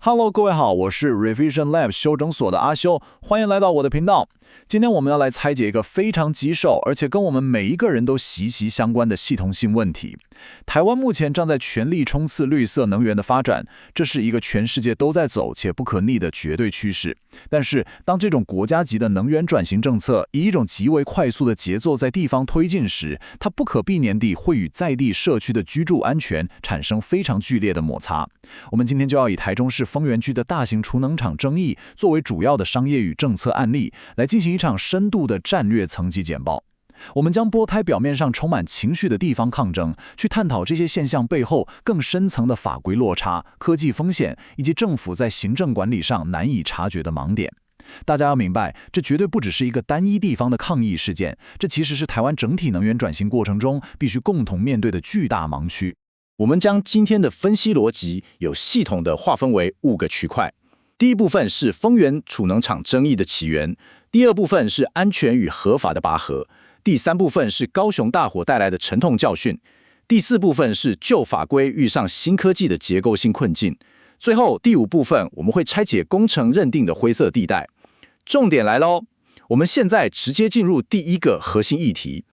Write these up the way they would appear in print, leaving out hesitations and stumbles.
Hello， 各位好，我是 Revision Lab 修整所的阿修，欢迎来到我的频道。今天我们要来拆解一个非常棘手，而且跟我们每一个人都息息相关的系统性问题。台湾目前正在全力冲刺绿色能源的发展，这是一个全世界都在走且不可逆的绝对趋势。但是，当这种国家级的能源转型政策以一种极为快速的节奏在地方推进时，它不可避免地会与在地社区的居住安全产生非常剧烈的摩擦。我们今天就要以台中市丰原区的大型储能厂争议作为主要的商业与政策案例，来进行一场深度的战略层级简报。我们将拨开表面上充满情绪的地方抗争，去探讨这些现象背后更深层的法规落差、科技风险，以及政府在行政管理上难以察觉的盲点。大家要明白，这绝对不只是一个单一地方的抗议事件，这其实是台湾整体能源转型过程中必须共同面对的巨大盲区。我们将今天的分析逻辑有系统地划分为5个区块。第一部分是丰原储能厂争议的起源，第二部分是安全与合法的拔河，第三部分是高雄大火带来的沉痛教训，第四部分是旧法规遇上新科技的结构性困境，最后第5部分我们会拆解工程认定的灰色地带。重点来咯，我们现在直接进入第一个核心议题。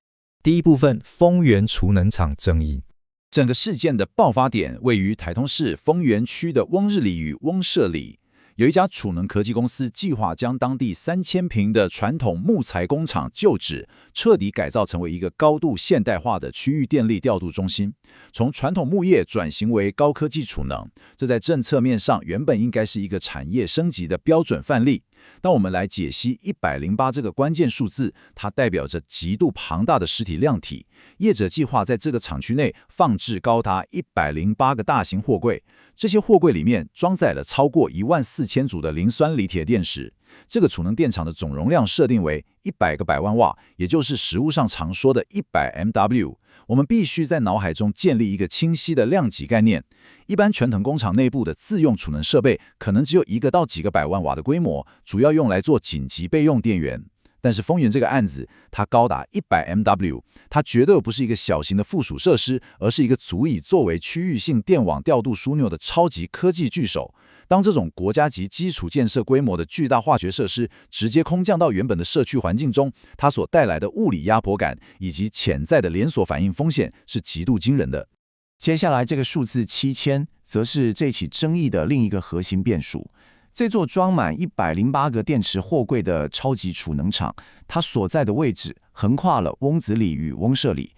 第一部分，丰原储能厂争议。整个事件的爆发点位于台中市丰原区的翁日里与翁社里，有一家储能科技公司计划将当地3000坪的传统木材工厂旧址彻底改造成为一个高度现代化的区域电力调度中心，从传统木业转型为高科技储能。这在政策面上原本应该是一个产业升级的标准范例。当我们来解析108这个关键数字，它代表着极度庞大的实体量体。业者计划在这个厂区内放置高达108个大型货柜，这些货柜里面装载了超过14000组的磷酸锂铁电池。这个储能电厂的总容量设定为100个百万瓦，也就是实务上常说的100 MW。我们必须在脑海中建立一个清晰的量级概念。一般全腾工厂内部的自用储能设备可能只有1个到几个百万瓦的规模，主要用来做紧急备用电源。但是丰原这个案子，它高达100 MW， 它绝对不是一个小型的附属设施，而是一个足以作为区域性电网调度枢纽的超级科技巨手。当这种国家级基础建设规模的巨大化学设施直接空降到原本的社区环境中，它所带来的物理压迫感以及潜在的连锁反应风险是极度惊人的。接下来这个数字7000，则是这起争议的另一个核心变数。这座装满108个电池货柜的超级储能厂，它所在的位置横跨了翁子里与翁社里。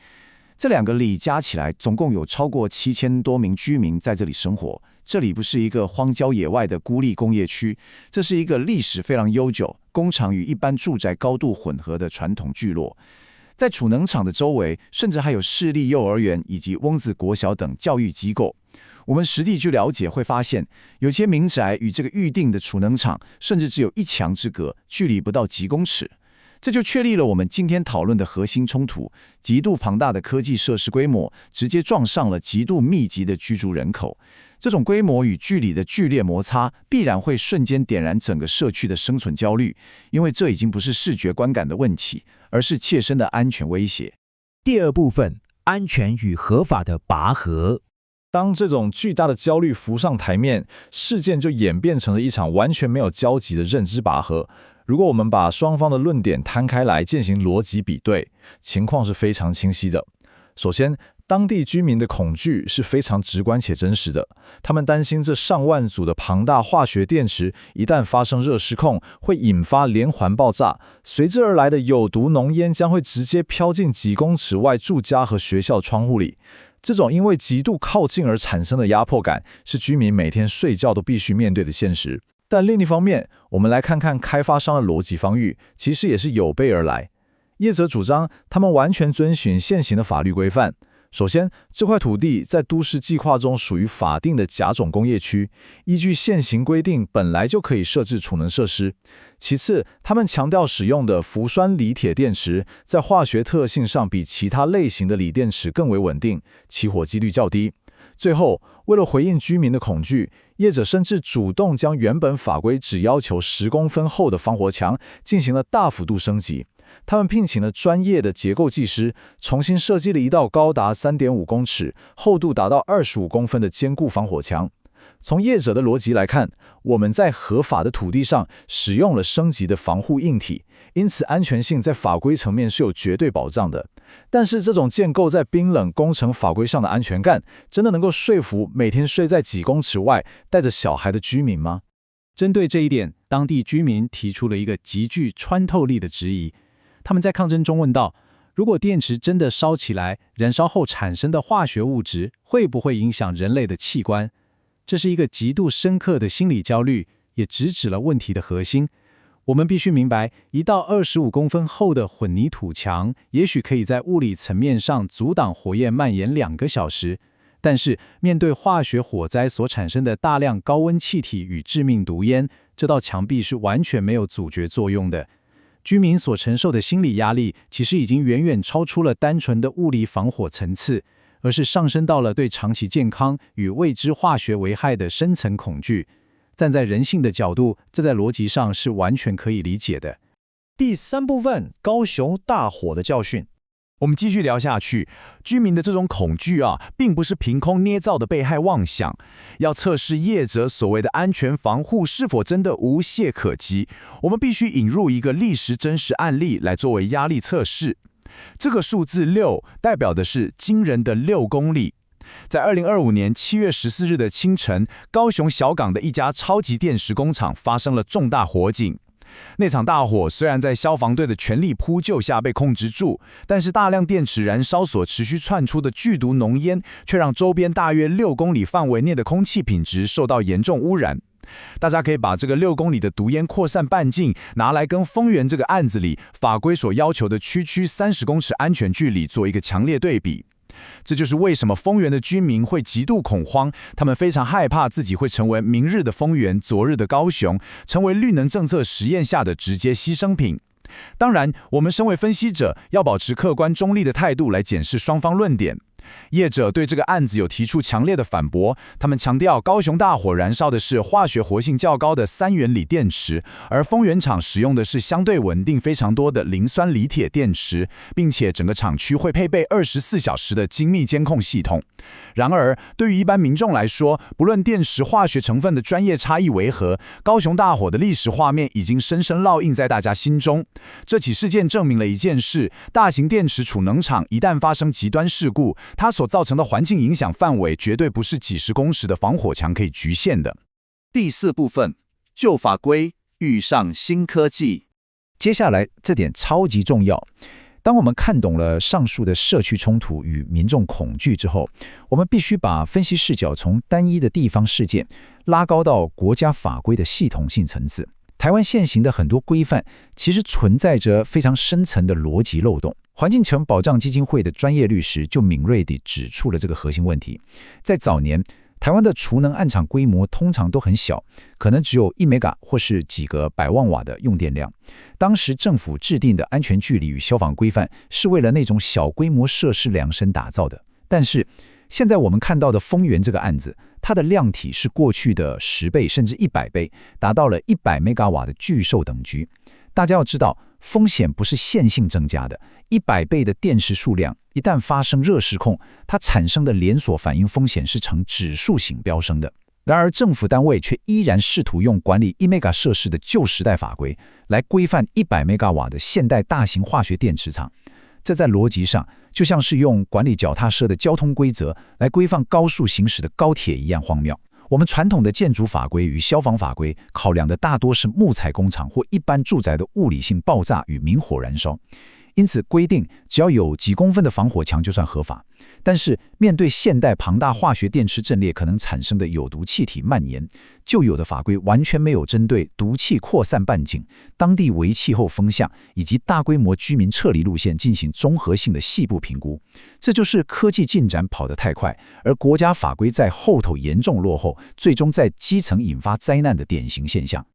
这2个里加起来，总共有超过7000多名居民在这里生活。这里不是一个荒郊野外的孤立工业区，这是一个历史非常悠久、工厂与一般住宅高度混合的传统聚落。在储能厂的周围，甚至还有市立幼儿园以及翁子国小等教育机构。我们实地去了解，会发现有些民宅与这个预定的储能厂，甚至只有1墙之隔，距离不到几公尺。这就确立了我们今天讨论的核心冲突：极度庞大的科技设施规模，直接撞上了极度密集的居住人口。这种规模与距离的剧烈摩擦，必然会瞬间点燃整个社区的生存焦虑，因为这已经不是视觉观感的问题，而是切身的安全威胁。第二部分，安全与合法的拔河。当这种巨大的焦虑浮上台面，事件就演变成了一场完全没有交集的认知拔河。如果我们把双方的论点摊开来进行逻辑比对，情况是非常清晰的。首先，当地居民的恐惧是非常直观且真实的，他们担心这上万组的庞大化学电池一旦发生热失控，会引发连环爆炸，随之而来的有毒浓烟将会直接飘进几公尺外住家和学校窗户里。这种因为极度靠近而产生的压迫感，是居民每天睡觉都必须面对的现实。但另一方面，我们来看看开发商的逻辑防御，其实也是有备而来。业者主张他们完全遵循现行的法律规范。首先，这块土地在都市计划中属于法定的甲种工业区，依据现行规定本来就可以设置储能设施。其次，他们强调使用的氟酸锂铁电池在化学特性上比其他类型的锂电池更为稳定，起火几率较低。最后，为了回应居民的恐惧，业者甚至主动将原本法规只要求10公分厚的防火墙进行了大幅度升级。他们聘请了专业的结构技师，重新设计了一道高达3.5公尺、厚度达到25公分的坚固防火墙。从业者的逻辑来看，我们在合法的土地上使用了升级的防护硬体，因此安全性在法规层面是有绝对保障的。但是这种建构在冰冷工程法规上的安全感，真的能够说服每天睡在几公尺外带着小孩的居民吗？针对这一点，当地居民提出了一个极具穿透力的质疑。他们在抗争中问道：如果电池真的烧起来，燃烧后产生的化学物质会不会影响人类的器官？这是一个极度深刻的心理焦虑，也直指了问题的核心。我们必须明白，1到25公分厚的混凝土墙也许可以在物理层面上阻挡火焰蔓延2个小时，但是面对化学火灾所产生的大量高温气体与致命毒烟，这道墙壁是完全没有阻绝作用的。居民所承受的心理压力其实已经远远超出了单纯的物理防火层次，而是上升到了对长期健康与未知化学危害的深层恐惧。站在人性的角度，这在逻辑上是完全可以理解的。第3部分，高雄大火的教训。我们继续聊下去，居民的这种恐惧并不是凭空捏造的被害妄想。要测试业者所谓的安全防护是否真的无懈可击，我们必须引入一个历史真实案例来作为压力测试。这个数字6代表的是惊人的6公里。在2025年7月14日的清晨，高雄小港的一家超级电池工厂发生了重大火警。那场大火虽然在消防队的全力扑救下被控制住，但是大量电池燃烧所持续窜出的剧毒浓烟，却让周边大约6公里范围内的空气品质受到严重污染。大家可以把这个6公里的毒烟扩散半径拿来跟丰原这个案子里法规所要求的区30公尺安全距离做一个强烈对比。这就是为什么丰原的居民会极度恐慌，他们非常害怕自己会成为明日的丰原，昨日的高雄，成为绿能政策实验下的直接牺牲品。当然，我们身为分析者，要保持客观中立的态度来检视双方论点。业者对这个案子有提出强烈的反驳，他们强调高雄大火燃烧的是化学活性较高的3元锂电池，而丰原厂使用的是相对稳定非常多的磷酸锂铁电池，并且整个厂区会配备24小时的精密监控系统。然而，对于一般民众来说，不论电池化学成分的专业差异为何，高雄大火的历史画面已经深深烙印在大家心中。这起事件证明了一件事：大型电池储能厂一旦发生极端事故，它所造成的环境影响范围绝对不是几十公尺的防火墙可以局限的。第4部分，旧法规遇上新科技。接下来这点超级重要。当我们看懂了上述的社区冲突与民众恐惧之后，我们必须把分析视角从单一的地方事件拉高到国家法规的系统性层次。台湾现行的很多规范其实存在着非常深层的逻辑漏洞。环境权保障基金会的专业律师就敏锐地指出了这个核心问题。在早年，台湾的储能案场规模通常都很小，可能只有1 mega 或是几个百万瓦的用电量。当时政府制定的安全距离与消防规范是为了那种小规模设施量身打造的。但是现在我们看到的丰原这个案子，它的量体是过去的10倍甚至100倍，达到了100 mega 瓦的巨兽等级。大家要知道，风险不是线性增加的，100倍的电池数量一旦发生热失控，它产生的连锁反应风险是呈指数型飙升的。然而政府单位却依然试图用管理1 mega 设施的旧时代法规来规范100 mega 瓦的现代大型化学电池厂。这在逻辑上就像是用管理脚踏车的交通规则来规范高速行驶的高铁一样荒谬。我们传统的建筑法规与消防法规考量的大多是木材工厂或一般住宅的物理性爆炸与明火燃烧，因此规定只要有几公分的防火墙就算合法。但是面对现代庞大化学电池阵列可能产生的有毒气体蔓延，旧有的法规完全没有针对毒气扩散半径、当地微气候风向以及大规模居民撤离路线进行综合性的细部评估。这就是科技进展跑得太快，而国家法规在后头严重落后，最终在基层引发灾难的典型现象。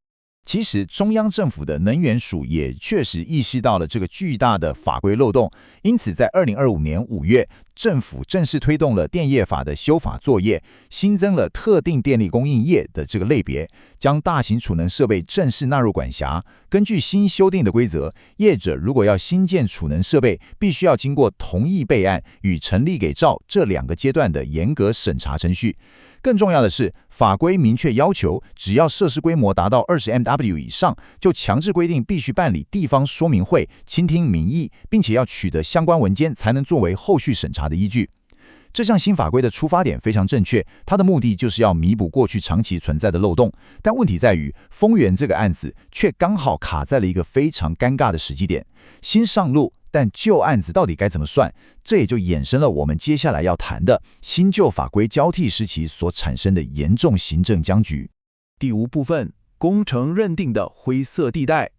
其实中央政府的能源署也确实意识到了这个巨大的法规漏洞，因此在2025年5月，政府正式推动了电业法的修法作业，新增了特定电力供应业的这个类别，将大型储能设备正式纳入管辖。根据新修订的规则，业者如果要新建储能设备，必须要经过同意备案与成立给照这2个阶段的严格审查程序。更重要的是，法规明确要求，只要设施规模达到20MW 以上，就强制规定必须办理地方说明会，倾听民意，并且要取得相关文件，才能作为后续审查的依据。这项新法规的出发点非常正确，它的目的就是要弥补过去长期存在的漏洞。但问题在于，丰原这个案子却刚好卡在了一个非常尴尬的时机点。新上路，但旧案子到底该怎么算？这也就衍生了我们接下来要谈的新旧法规交替时期所产生的严重行政僵局。第5部分，工程认定的灰色地带。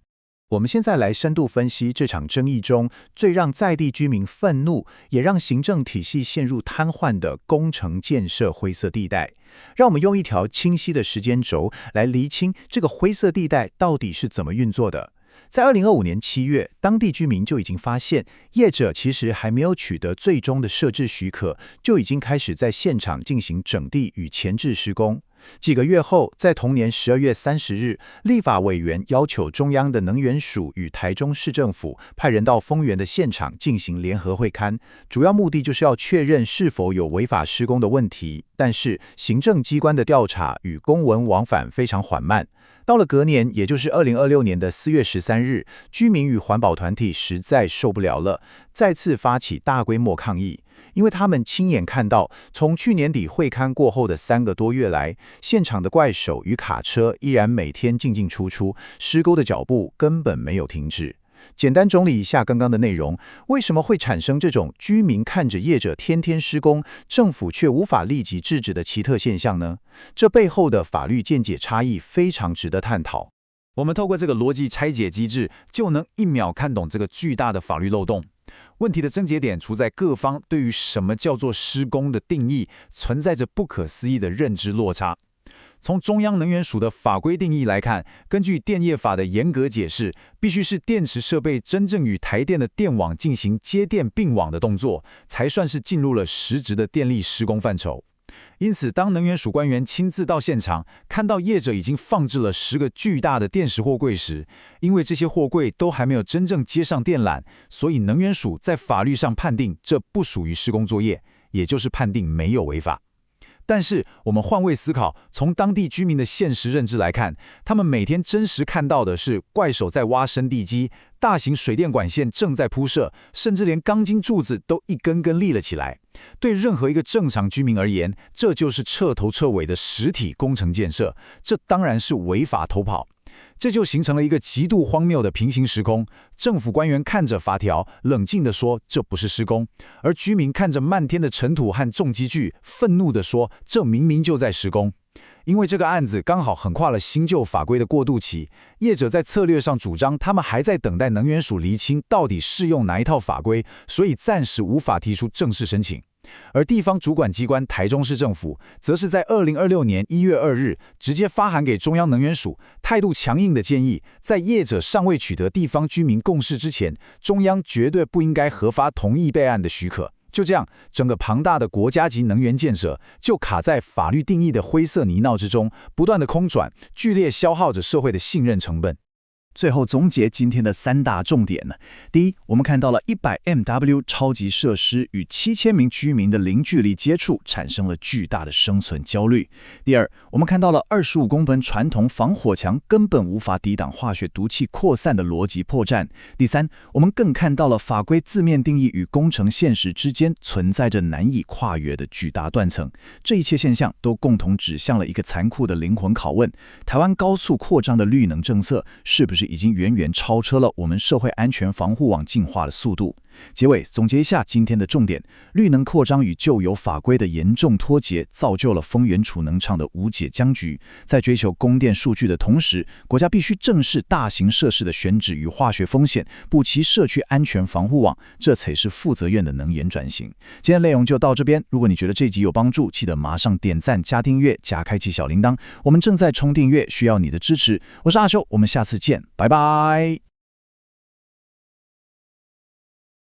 我们现在来深度分析这场争议中最让在地居民愤怒，也让行政体系陷入瘫痪的工程建设灰色地带。让我们用一条清晰的时间轴来厘清这个灰色地带到底是怎么运作的。在2025年7月，当地居民就已经发现，业者其实还没有取得最终的设置许可，就已经开始在现场进行整地与前置施工。几个月后，在同年12月30日，立法委员要求中央的能源署与台中市政府派人到丰原的现场进行联合会勘，主要目的就是要确认是否有违法施工的问题。但是，行政机关的调查与公文往返非常缓慢。到了隔年，也就是2026年的4月13日，居民与环保团体实在受不了了，再次发起大规模抗议。因为他们亲眼看到，从去年底会勘过后的3个多月来，现场的怪手与卡车依然每天进进出出，施工的脚步根本没有停止。简单整理一下刚刚的内容，为什么会产生这种居民看着业者天天施工，政府却无法立即制止的奇特现象呢？这背后的法律见解差异非常值得探讨。我们透过这个逻辑拆解机制，就能1秒看懂这个巨大的法律漏洞。问题的症结点出在各方对于什么叫做施工的定义，存在着不可思议的认知落差。从中央能源署的法规定义来看，根据电业法的严格解释，必须是电池设备真正与台电的电网进行接电并网的动作，才算是进入了实质的电力施工范畴。因此，当能源署官员亲自到现场，看到业者已经放置了10个巨大的电池货柜时，因为这些货柜都还没有真正接上电缆，所以能源署在法律上判定这不属于施工作业，也就是判定没有违法。但是，我们换位思考，从当地居民的现实认知来看，他们每天真实看到的是怪手在挖深地基，大型水电管线正在铺设，甚至连钢筋柱子都一根根立了起来。对任何一个正常居民而言，这就是彻头彻尾的实体工程建设，这当然是违法偷跑。这就形成了一个极度荒谬的平行时空，政府官员看着法条，冷静地说这不是施工，而居民看着漫天的尘土和重机具，愤怒地说这明明就在施工。因为这个案子刚好横跨了新旧法规的过渡期，业者在策略上主张他们还在等待能源署厘清到底适用哪一套法规，所以暂时无法提出正式申请。而地方主管机关台中市政府，则是在2026年1月2日直接发函给中央能源署，态度强硬的建议，在业者尚未取得地方居民共识之前，中央绝对不应该核发同意备案的许可。就这样，整个庞大的国家级能源建设就卡在法律定义的灰色泥淖之中，不断的空转，剧烈消耗着社会的信任成本。最后总结今天的3大重点呢。第一，我们看到了100MW 超级设施与7000名居民的零距离接触，产生了巨大的生存焦虑。第二，我们看到了25公分传统防火墙根本无法抵挡化学毒气扩散的逻辑破绽。第三，我们更看到了法规字面定义与工程现实之间存在着难以跨越的巨大断层。这一切现象都共同指向了一个残酷的灵魂拷问：台湾高速扩张的绿能政策是不是已经远远超车了我们社会安全防护网进化的速度？结尾总结一下今天的重点：绿能扩张与旧有法规的严重脱节，造就了丰原储能厂的无解僵局。在追求供电数据的同时，国家必须正视大型设施的选址与化学风险，补齐社区安全防护网，这才是负责任的能源转型。今天内容就到这边，如果你觉得这集有帮助，记得马上点赞、加订阅、加开启小铃铛。我们正在冲订阅，需要你的支持。我是阿修，我们下次见，拜拜。